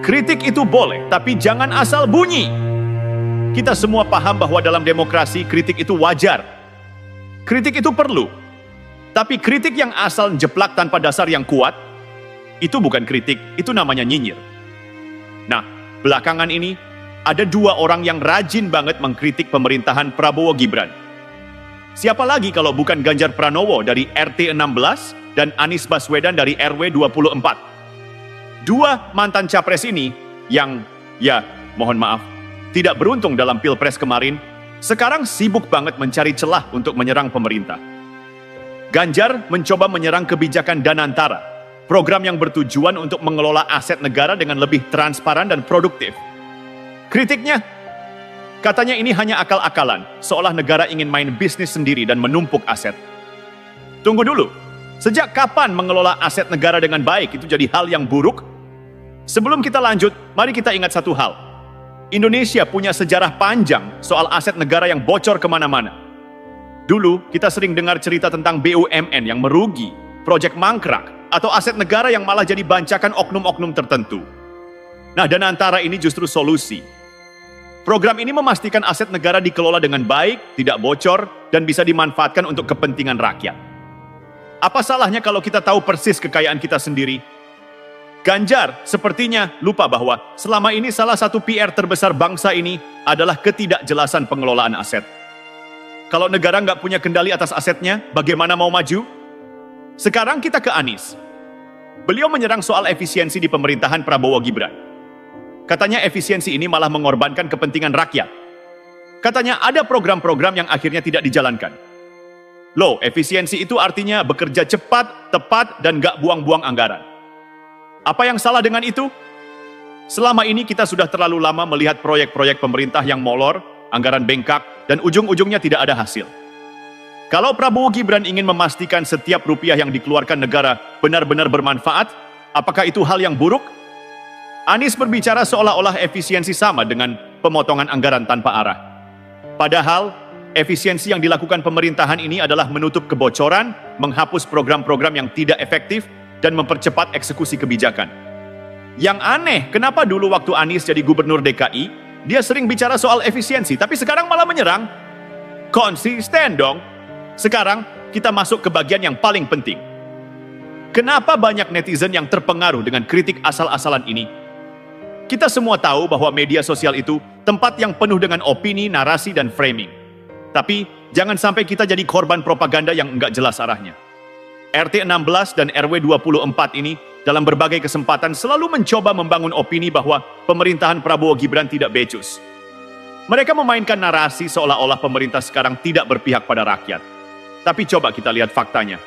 Kritik itu boleh, tapi jangan asal bunyi. Kita semua paham bahwa dalam demokrasi kritik itu wajar. Kritik itu perlu. Tapi kritik yang asal jeplak tanpa dasar yang kuat, itu bukan kritik, itu namanya nyinyir. Nah, belakangan ini ada dua orang yang rajin banget mengkritik pemerintahan Prabowo Gibran. Siapa lagi kalau bukan Ganjar Pranowo dari RT 16 dan Anies Baswedan dari RW 24. Dua mantan capres ini yang, ya mohon maaf, tidak beruntung dalam pilpres kemarin, sekarang sibuk banget mencari celah untuk menyerang pemerintah. Ganjar mencoba menyerang kebijakan Danantara, program yang bertujuan untuk mengelola aset negara dengan lebih transparan dan produktif. Kritiknya, katanya ini hanya akal-akalan, seolah negara ingin main bisnis sendiri dan menumpuk aset. Tunggu dulu, sejak kapan mengelola aset negara dengan baik itu jadi hal yang buruk? Sebelum kita lanjut, mari kita ingat satu hal. Indonesia punya sejarah panjang soal aset negara yang bocor kemana-mana. Dulu, kita sering dengar cerita tentang BUMN yang merugi, proyek mangkrak, atau aset negara yang malah jadi bancakan oknum-oknum tertentu. Nah, Danantara ini justru solusi. Program ini memastikan aset negara dikelola dengan baik, tidak bocor, dan bisa dimanfaatkan untuk kepentingan rakyat. Apa salahnya kalau kita tahu persis kekayaan kita sendiri? Ganjar sepertinya lupa bahwa selama ini salah satu PR terbesar bangsa ini adalah ketidakjelasan pengelolaan aset. Kalau negara nggak punya kendali atas asetnya, bagaimana mau maju? Sekarang kita ke Anies. Beliau menyerang soal efisiensi di pemerintahan Prabowo Gibran. Katanya efisiensi ini malah mengorbankan kepentingan rakyat. Katanya ada program-program yang akhirnya tidak dijalankan. Loh, efisiensi itu artinya bekerja cepat, tepat, dan nggak buang-buang anggaran. Apa yang salah dengan itu? Selama ini kita sudah terlalu lama melihat proyek-proyek pemerintah yang molor, anggaran bengkak, dan ujung-ujungnya tidak ada hasil. Kalau Prabowo Gibran ingin memastikan setiap rupiah yang dikeluarkan negara benar-benar bermanfaat, apakah itu hal yang buruk? Anies berbicara seolah-olah efisiensi sama dengan pemotongan anggaran tanpa arah. Padahal, efisiensi yang dilakukan pemerintahan ini adalah menutup kebocoran, menghapus program-program yang tidak efektif, dan mempercepat eksekusi kebijakan. Yang aneh, kenapa dulu waktu Anies jadi gubernur DKI, dia sering bicara soal efisiensi, tapi sekarang malah menyerang? Konsisten dong. Sekarang, kita masuk ke bagian yang paling penting. Kenapa banyak netizen yang terpengaruh dengan kritik asal-asalan ini? Kita semua tahu bahwa media sosial itu tempat yang penuh dengan opini, narasi, dan framing. Tapi, jangan sampai kita jadi korban propaganda yang enggak jelas arahnya. RT 16 dan RW 24 ini dalam berbagai kesempatan selalu mencoba membangun opini bahwa pemerintahan Prabowo Gibran tidak becus. Mereka memainkan narasi seolah-olah pemerintah sekarang tidak berpihak pada rakyat. Tapi coba kita lihat faktanya.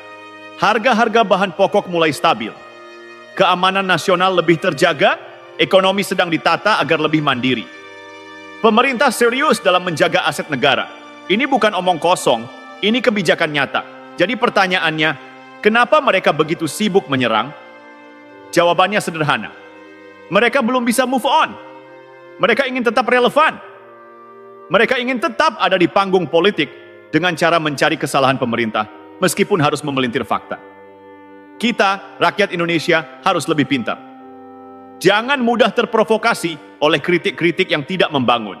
Harga-harga bahan pokok mulai stabil. Keamanan nasional lebih terjaga, ekonomi sedang ditata agar lebih mandiri. Pemerintah serius dalam menjaga aset negara. Ini bukan omong kosong, ini kebijakan nyata. Jadi pertanyaannya, kenapa mereka begitu sibuk menyerang? Jawabannya sederhana. Mereka belum bisa move on. Mereka ingin tetap relevan. Mereka ingin tetap ada di panggung politik dengan cara mencari kesalahan pemerintah, meskipun harus memelintir fakta. Kita, rakyat Indonesia, harus lebih pintar. Jangan mudah terprovokasi oleh kritik-kritik yang tidak membangun.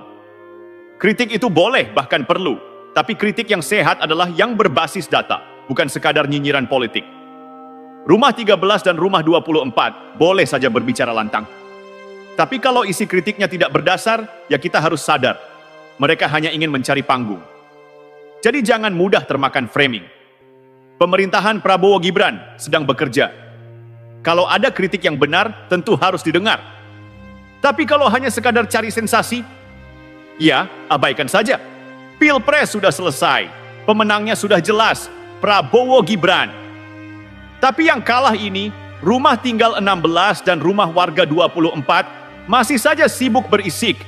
Kritik itu boleh, bahkan perlu. Tapi kritik yang sehat adalah yang berbasis data. Bukan sekadar nyinyiran politik. Rumah 13 dan Rumah 24 boleh saja berbicara lantang. Tapi kalau isi kritiknya tidak berdasar, ya kita harus sadar. Mereka hanya ingin mencari panggung. Jadi jangan mudah termakan framing. Pemerintahan Prabowo Gibran sedang bekerja. Kalau ada kritik yang benar, tentu harus didengar. Tapi kalau hanya sekadar cari sensasi, ya abaikan saja. Pilpres sudah selesai. Pemenangnya sudah jelas. Prabowo Gibran. Tapi yang kalah ini, rumah tinggal 16 dan rumah warga 24 masih saja sibuk berisik.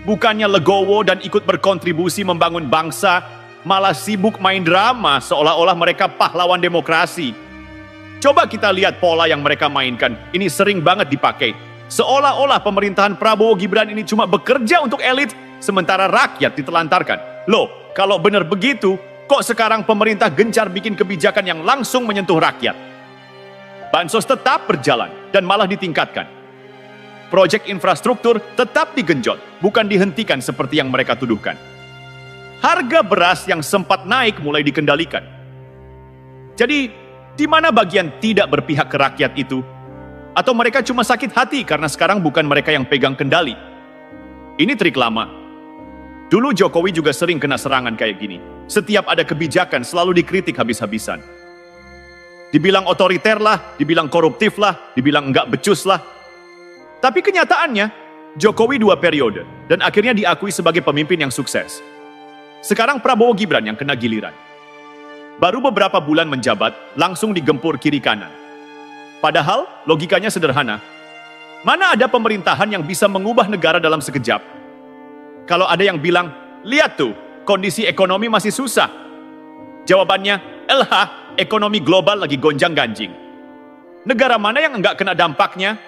Bukannya legowo dan ikut berkontribusi membangun bangsa, malah sibuk main drama seolah-olah mereka pahlawan demokrasi. Coba kita lihat pola yang mereka mainkan, ini sering banget dipakai. Seolah-olah pemerintahan Prabowo Gibran ini cuma bekerja untuk elit, sementara rakyat ditelantarkan. Loh, kalau benar begitu, kok sekarang pemerintah gencar bikin kebijakan yang langsung menyentuh rakyat? Bansos tetap berjalan dan malah ditingkatkan. proyek infrastruktur tetap digenjot, bukan dihentikan seperti yang mereka tuduhkan. Harga beras yang sempat naik mulai dikendalikan. Jadi, di mana bagian tidak berpihak ke rakyat itu? Atau mereka cuma sakit hati karena sekarang bukan mereka yang pegang kendali? Ini trik lama. Dulu Jokowi juga sering kena serangan kayak gini. Setiap ada kebijakan selalu dikritik habis-habisan. Dibilang otoriter lah, dibilang koruptif lah, dibilang enggak becus lah. Tapi kenyataannya, Jokowi 2 periode dan akhirnya diakui sebagai pemimpin yang sukses. Sekarang Prabowo Gibran yang kena giliran. Baru beberapa bulan menjabat, langsung digempur kiri kanan. Padahal, logikanya sederhana. Mana ada pemerintahan yang bisa mengubah negara dalam sekejap? Kalau ada yang bilang, lihat tuh, kondisi ekonomi masih susah. Jawabannya, ekonomi global lagi gonjang-ganjing. Negara mana yang enggak kena dampaknya?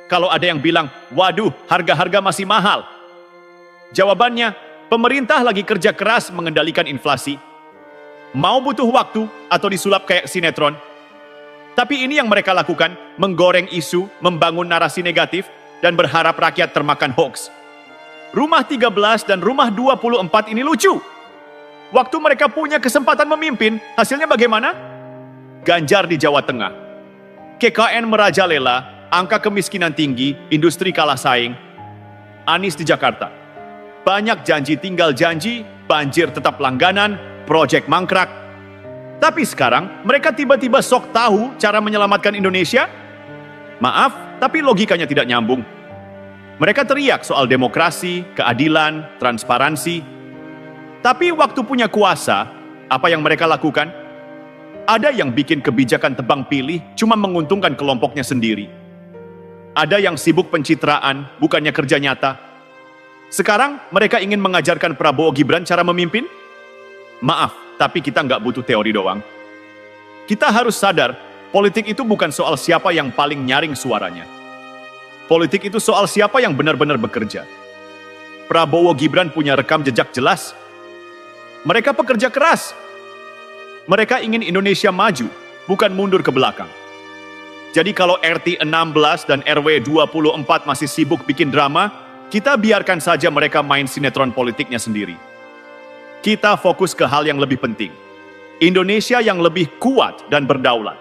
Kalau ada yang bilang, waduh, harga-harga masih mahal. Jawabannya, pemerintah lagi kerja keras mengendalikan inflasi. Mau butuh waktu atau disulap kayak sinetron. Tapi ini yang mereka lakukan, menggoreng isu, membangun narasi negatif, dan berharap rakyat termakan hoax. Rumah 13 dan Rumah 24 ini lucu. Waktu mereka punya kesempatan memimpin, hasilnya bagaimana? Ganjar di Jawa Tengah. KKN merajalela, angka kemiskinan tinggi, industri kalah saing. Anies di Jakarta. Banyak janji tinggal janji, banjir tetap langganan, proyek mangkrak. Tapi sekarang mereka tiba-tiba sok tahu cara menyelamatkan Indonesia? Maaf, tapi logikanya tidak nyambung. Mereka teriak soal demokrasi, keadilan, transparansi. Tapi waktu punya kuasa, apa yang mereka lakukan? Ada yang bikin kebijakan tebang pilih cuma menguntungkan kelompoknya sendiri. Ada yang sibuk pencitraan, bukannya kerja nyata. Sekarang mereka ingin mengajarkan Prabowo Gibran cara memimpin? Maaf, tapi kita nggak butuh teori doang. Kita harus sadar, politik itu bukan soal siapa yang paling nyaring suaranya. Politik itu soal siapa yang benar-benar bekerja. Prabowo Gibran punya rekam jejak jelas. Mereka pekerja keras. Mereka ingin Indonesia maju, bukan mundur ke belakang. Jadi kalau RT 16 dan RW 24 masih sibuk bikin drama, kita biarkan saja mereka main sinetron politiknya sendiri. Kita fokus ke hal yang lebih penting. Indonesia yang lebih kuat dan berdaulat.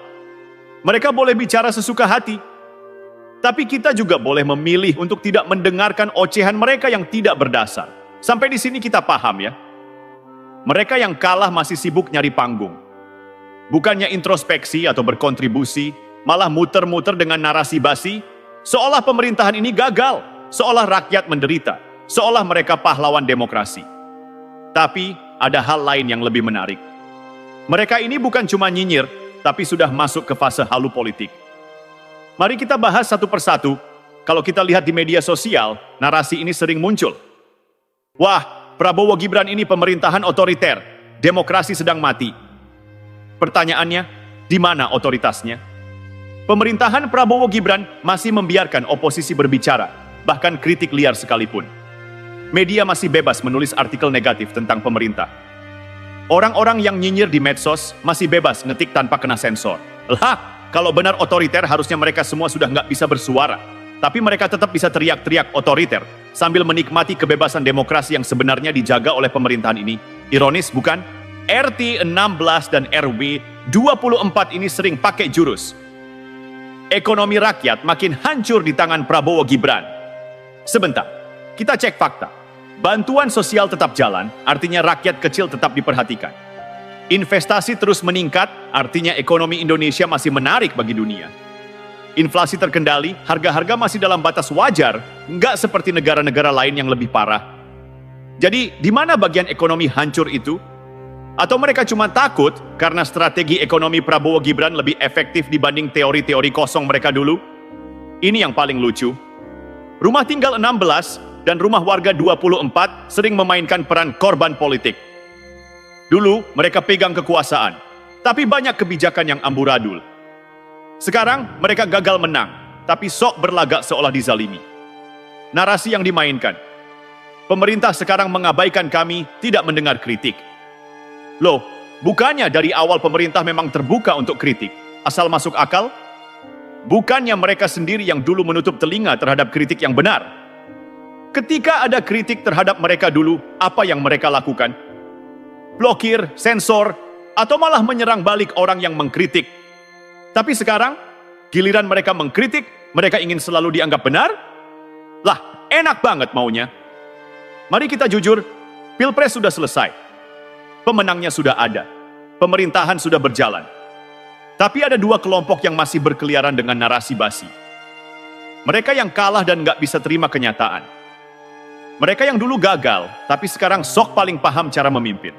Mereka boleh bicara sesuka hati. Tapi kita juga boleh memilih untuk tidak mendengarkan ocehan mereka yang tidak berdasar. Sampai di sini kita paham ya. Mereka yang kalah masih sibuk nyari panggung. Bukannya introspeksi atau berkontribusi, malah muter-muter dengan narasi basi, seolah pemerintahan ini gagal, seolah rakyat menderita, seolah mereka pahlawan demokrasi. Tapi ada hal lain yang lebih menarik. Mereka ini bukan cuma nyinyir, tapi sudah masuk ke fase halu politik. Mari kita bahas satu persatu. Kalau kita lihat di media sosial, narasi ini sering muncul. Wah, Prabowo Gibran ini pemerintahan otoriter, demokrasi sedang mati. Pertanyaannya, di mana otoritasnya? Pemerintahan Prabowo Gibran masih membiarkan oposisi berbicara, bahkan kritik liar sekalipun. Media masih bebas menulis artikel negatif tentang pemerintah. Orang-orang yang nyinyir di medsos masih bebas ngetik tanpa kena sensor. Lah, kalau benar otoriter harusnya mereka semua sudah nggak bisa bersuara. Tapi mereka tetap bisa teriak-teriak otoriter sambil menikmati kebebasan demokrasi yang sebenarnya dijaga oleh pemerintahan ini. Ironis bukan? RT 16 dan RW 24 ini sering pakai jurus. Ekonomi rakyat makin hancur di tangan Prabowo Gibran. Sebentar, kita cek fakta. Bantuan sosial tetap jalan, artinya rakyat kecil tetap diperhatikan. Investasi terus meningkat, artinya ekonomi Indonesia masih menarik bagi dunia. Inflasi terkendali, harga-harga masih dalam batas wajar, nggak seperti negara-negara lain yang lebih parah. Jadi, di mana bagian ekonomi hancur itu? Atau mereka cuma takut karena strategi ekonomi Prabowo Gibran lebih efektif dibanding teori-teori kosong mereka dulu? Ini yang paling lucu. Rumah tinggal 16 dan rumah warga 24 sering memainkan peran korban politik. Dulu mereka pegang kekuasaan, tapi banyak kebijakan yang amburadul. Sekarang mereka gagal menang, tapi sok berlagak seolah dizalimi. Narasi yang dimainkan. Pemerintah sekarang mengabaikan kami, tidak mendengar kritik. Loh, bukannya dari awal pemerintah memang terbuka untuk kritik, asal masuk akal? Bukannya mereka sendiri yang dulu menutup telinga terhadap kritik yang benar. Ketika ada kritik terhadap mereka dulu, apa yang mereka lakukan? Blokir, sensor, atau malah menyerang balik orang yang mengkritik. Tapi sekarang, giliran mereka mengkritik, mereka ingin selalu dianggap benar? Lah, enak banget maunya. Mari kita jujur, Pilpres sudah selesai. Pemenangnya sudah ada. Pemerintahan sudah berjalan. Tapi ada dua kelompok yang masih berkeliaran dengan narasi basi. Mereka yang kalah dan nggak bisa terima kenyataan. Mereka yang dulu gagal, tapi sekarang sok paling paham cara memimpin.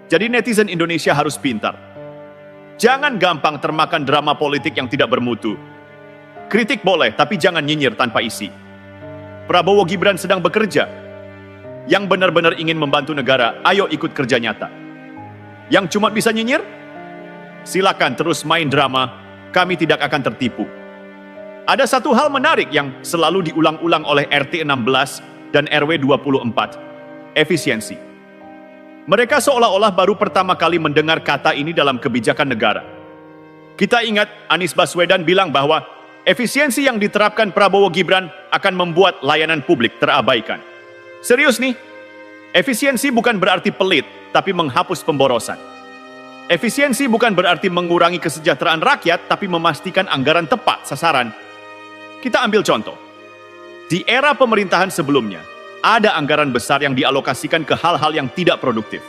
Jadi netizen Indonesia harus pintar. Jangan gampang termakan drama politik yang tidak bermutu. Kritik boleh, tapi jangan nyinyir tanpa isi. Prabowo Gibran sedang bekerja. Yang benar-benar ingin membantu negara, ayo ikut kerja nyata. Yang cuma bisa nyinyir? Silakan terus main drama, kami tidak akan tertipu. Ada satu hal menarik yang selalu diulang-ulang oleh RT 16 dan RW 24, efisiensi. Mereka seolah-olah baru pertama kali mendengar kata ini dalam kebijakan negara. Kita ingat Anies Baswedan bilang bahwa efisiensi yang diterapkan Prabowo Gibran akan membuat layanan publik terabaikan. Serius nih, efisiensi bukan berarti pelit, tapi menghapus pemborosan. Efisiensi bukan berarti mengurangi kesejahteraan rakyat, tapi memastikan anggaran tepat sasaran. Kita ambil contoh. Di era pemerintahan sebelumnya, ada anggaran besar yang dialokasikan ke hal-hal yang tidak produktif.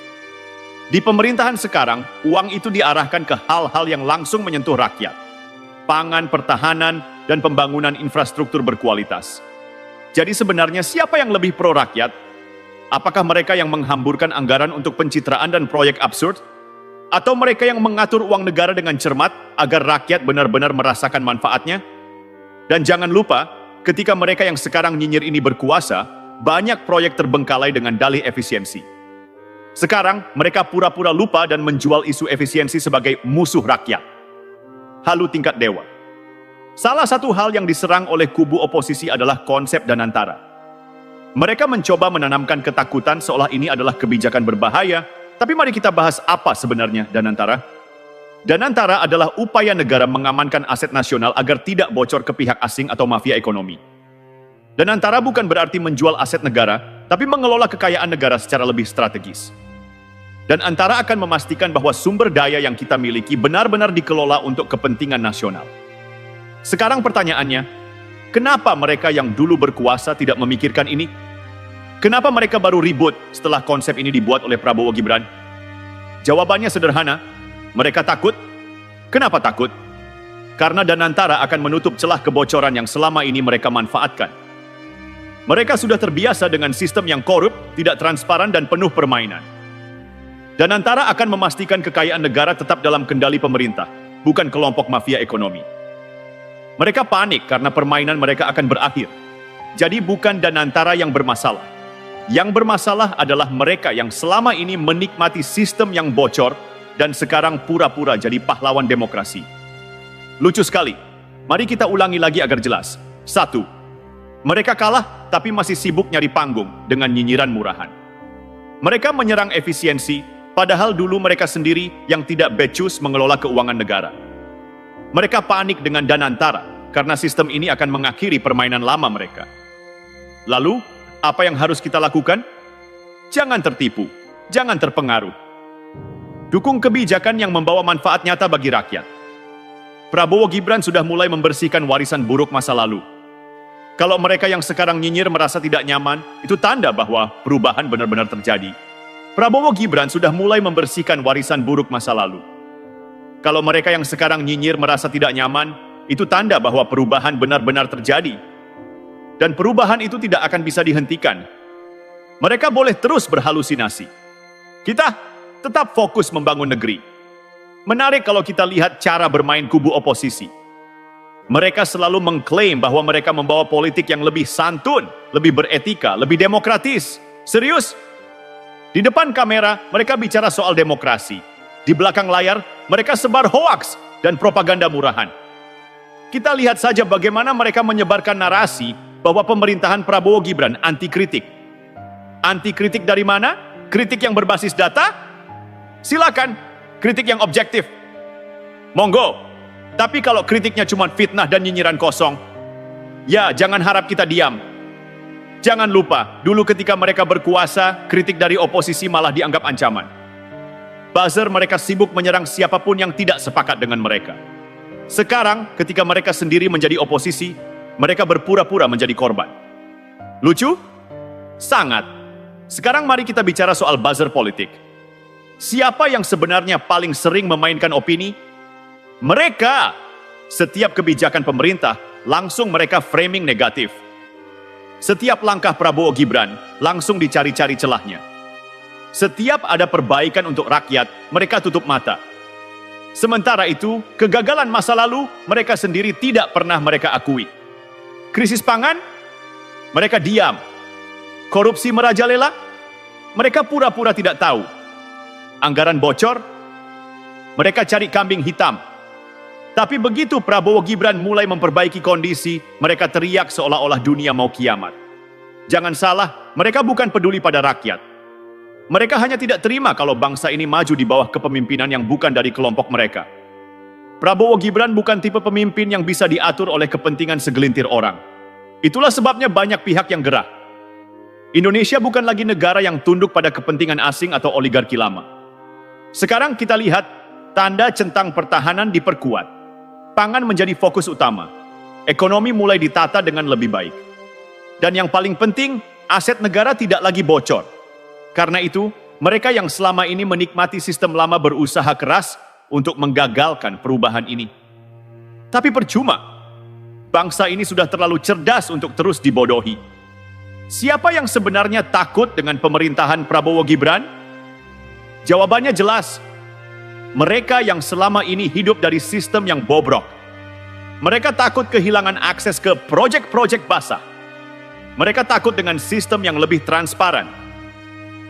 Di pemerintahan sekarang, uang itu diarahkan ke hal-hal yang langsung menyentuh rakyat. Pangan, pertahanan, dan pembangunan infrastruktur berkualitas. Jadi sebenarnya siapa yang lebih pro rakyat? Apakah mereka yang menghamburkan anggaran untuk pencitraan dan proyek absurd? Atau mereka yang mengatur uang negara dengan cermat agar rakyat benar-benar merasakan manfaatnya? Dan jangan lupa, ketika mereka yang sekarang nyinyir ini berkuasa, banyak proyek terbengkalai dengan dalih efisiensi. Sekarang, mereka pura-pura lupa dan menjual isu efisiensi sebagai musuh rakyat. Halu tingkat dewa. Salah satu hal yang diserang oleh kubu oposisi adalah konsep Danantara. Mereka mencoba menanamkan ketakutan seolah ini adalah kebijakan berbahaya. Tapi mari kita bahas apa sebenarnya Danantara. Danantara adalah upaya negara mengamankan aset nasional agar tidak bocor ke pihak asing atau mafia ekonomi. Danantara bukan berarti menjual aset negara, tapi mengelola kekayaan negara secara lebih strategis. Danantara akan memastikan bahwa sumber daya yang kita miliki benar-benar dikelola untuk kepentingan nasional. Sekarang pertanyaannya, kenapa mereka yang dulu berkuasa tidak memikirkan ini? Kenapa mereka baru ribut setelah konsep ini dibuat oleh Prabowo Gibran? Jawabannya sederhana, mereka takut. Kenapa takut? Karena Danantara akan menutup celah kebocoran yang selama ini mereka manfaatkan. Mereka sudah terbiasa dengan sistem yang korup, tidak transparan dan penuh permainan. Danantara akan memastikan kekayaan negara tetap dalam kendali pemerintah, bukan kelompok mafia ekonomi. Mereka panik karena permainan mereka akan berakhir. Jadi bukan Danantara yang bermasalah. Yang bermasalah adalah mereka yang selama ini menikmati sistem yang bocor dan sekarang pura-pura jadi pahlawan demokrasi. Lucu sekali. Mari kita ulangi lagi agar jelas. 1. Mereka kalah tapi masih sibuk nyari panggung dengan nyinyiran murahan. Mereka menyerang efisiensi, padahal dulu mereka sendiri yang tidak becus mengelola keuangan negara. Mereka panik dengan Danantara karena sistem ini akan mengakhiri permainan lama mereka. Lalu, apa yang harus kita lakukan? Jangan tertipu, jangan terpengaruh. Dukung kebijakan yang membawa manfaat nyata bagi rakyat. Prabowo Gibran sudah mulai membersihkan warisan buruk masa lalu. Kalau mereka yang sekarang nyinyir merasa tidak nyaman, itu tanda bahwa perubahan benar-benar terjadi. Prabowo Gibran sudah mulai membersihkan warisan buruk masa lalu. Kalau mereka yang sekarang nyinyir merasa tidak nyaman, itu tanda bahwa perubahan benar-benar terjadi. Dan perubahan itu tidak akan bisa dihentikan. Mereka boleh terus berhalusinasi. Kita tetap fokus membangun negeri. Menarik kalau kita lihat cara bermain kubu oposisi. Mereka selalu mengklaim bahwa mereka membawa politik yang lebih santun, lebih beretika, lebih demokratis. Serius? Di depan kamera, mereka bicara soal demokrasi. Di belakang layar, mereka sebar hoaks dan propaganda murahan. Kita lihat saja bagaimana mereka menyebarkan narasi bahwa pemerintahan Prabowo Gibran anti kritik. Anti kritik dari mana? Kritik yang berbasis data? Silakan, kritik yang objektif. Monggo. Tapi kalau kritiknya cuma fitnah dan nyinyiran kosong, ya jangan harap kita diam. Jangan lupa, dulu ketika mereka berkuasa, kritik dari oposisi malah dianggap ancaman. Buzzer mereka sibuk menyerang siapapun yang tidak sepakat dengan mereka. Sekarang, ketika mereka sendiri menjadi oposisi, mereka berpura-pura menjadi korban. Lucu? Sangat. Sekarang mari kita bicara soal buzzer politik. Siapa yang sebenarnya paling sering memainkan opini? Mereka. Setiap kebijakan pemerintah, langsung mereka framing negatif. Setiap langkah Prabowo Gibran, langsung dicari-cari celahnya. Setiap ada perbaikan untuk rakyat, mereka tutup mata. Sementara itu, kegagalan masa lalu, mereka sendiri tidak pernah mereka akui. Krisis pangan, mereka diam. Korupsi merajalela, mereka pura-pura tidak tahu. Anggaran bocor, mereka cari kambing hitam. Tapi begitu Prabowo Gibran mulai memperbaiki kondisi, mereka teriak seolah-olah dunia mau kiamat. Jangan salah, mereka bukan peduli pada rakyat. Mereka hanya tidak terima kalau bangsa ini maju di bawah kepemimpinan yang bukan dari kelompok mereka. Prabowo Gibran bukan tipe pemimpin yang bisa diatur oleh kepentingan segelintir orang. Itulah sebabnya banyak pihak yang gerah. Indonesia bukan lagi negara yang tunduk pada kepentingan asing atau oligarki lama. Sekarang kita lihat, tanda centang pertahanan diperkuat. Pangan menjadi fokus utama. Ekonomi mulai ditata dengan lebih baik. Dan yang paling penting, aset negara tidak lagi bocor. Karena itu, mereka yang selama ini menikmati sistem lama berusaha keras untuk menggagalkan perubahan ini. Tapi percuma. Bangsa ini sudah terlalu cerdas untuk terus dibodohi. Siapa yang sebenarnya takut dengan pemerintahan Prabowo Gibran? Jawabannya jelas. Mereka yang selama ini hidup dari sistem yang bobrok. Mereka takut kehilangan akses ke proyek-proyek basah. Mereka takut dengan sistem yang lebih transparan.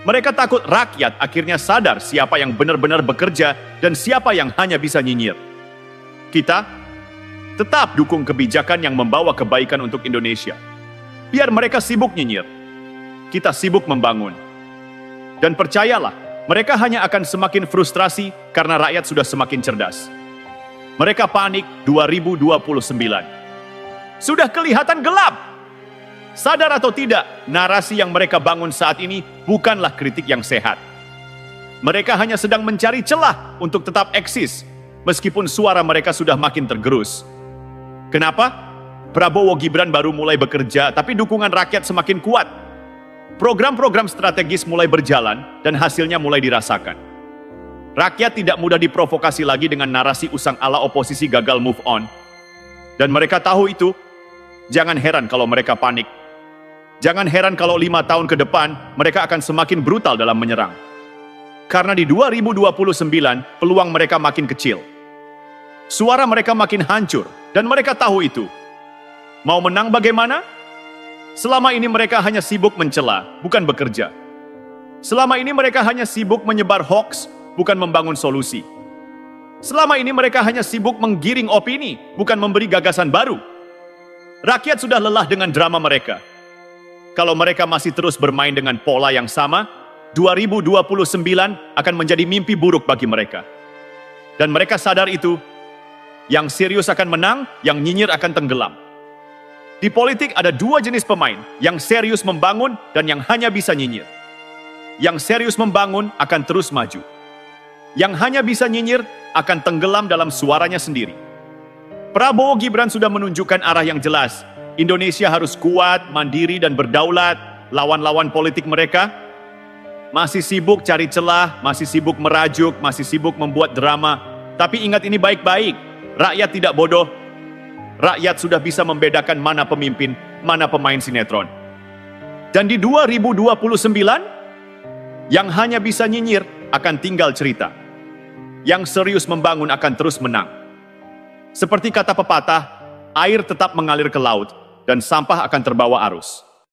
Mereka takut rakyat akhirnya sadar siapa yang benar-benar bekerja dan siapa yang hanya bisa nyinyir. Kita tetap dukung kebijakan yang membawa kebaikan untuk Indonesia. Biar mereka sibuk nyinyir. Kita sibuk membangun. Dan percayalah, mereka hanya akan semakin frustrasi karena rakyat sudah semakin cerdas. Mereka panik 2029. Sudah kelihatan gelap. Sadar atau tidak, narasi yang mereka bangun saat ini bukanlah kritik yang sehat. Mereka hanya sedang mencari celah untuk tetap eksis, meskipun suara mereka sudah makin tergerus. Kenapa? Prabowo Gibran baru mulai bekerja, tapi dukungan rakyat semakin kuat. Program-program strategis mulai berjalan dan hasilnya mulai dirasakan. Rakyat tidak mudah diprovokasi lagi dengan narasi usang ala oposisi gagal move on. Dan mereka tahu itu. Jangan heran kalau mereka panik. Jangan heran kalau 5 tahun ke depan mereka akan semakin brutal dalam menyerang. Karena di 2029 peluang mereka makin kecil. Suara mereka makin hancur dan mereka tahu itu. Mau menang bagaimana? Selama ini mereka hanya sibuk mencela, bukan bekerja. Selama ini mereka hanya sibuk menyebar hoaks, bukan membangun solusi. Selama ini mereka hanya sibuk menggiring opini, bukan memberi gagasan baru. Rakyat sudah lelah dengan drama mereka. Kalau mereka masih terus bermain dengan pola yang sama, 2029 akan menjadi mimpi buruk bagi mereka. Dan mereka sadar itu, yang serius akan menang, yang nyinyir akan tenggelam. Di politik ada 2 jenis pemain, yang serius membangun dan yang hanya bisa nyinyir. Yang serius membangun akan terus maju. Yang hanya bisa nyinyir akan tenggelam dalam suaranya sendiri. Prabowo Gibran sudah menunjukkan arah yang jelas. Indonesia harus kuat, mandiri, dan berdaulat. Lawan-lawan politik mereka masih sibuk cari celah, masih sibuk merajuk, masih sibuk membuat drama. Tapi ingat ini baik-baik, rakyat tidak bodoh. Rakyat sudah bisa membedakan mana pemimpin, mana pemain sinetron. Dan di 2029, yang hanya bisa nyinyir akan tinggal cerita. Yang serius membangun akan terus menang. Seperti kata pepatah, air tetap mengalir ke laut dan sampah akan terbawa arus.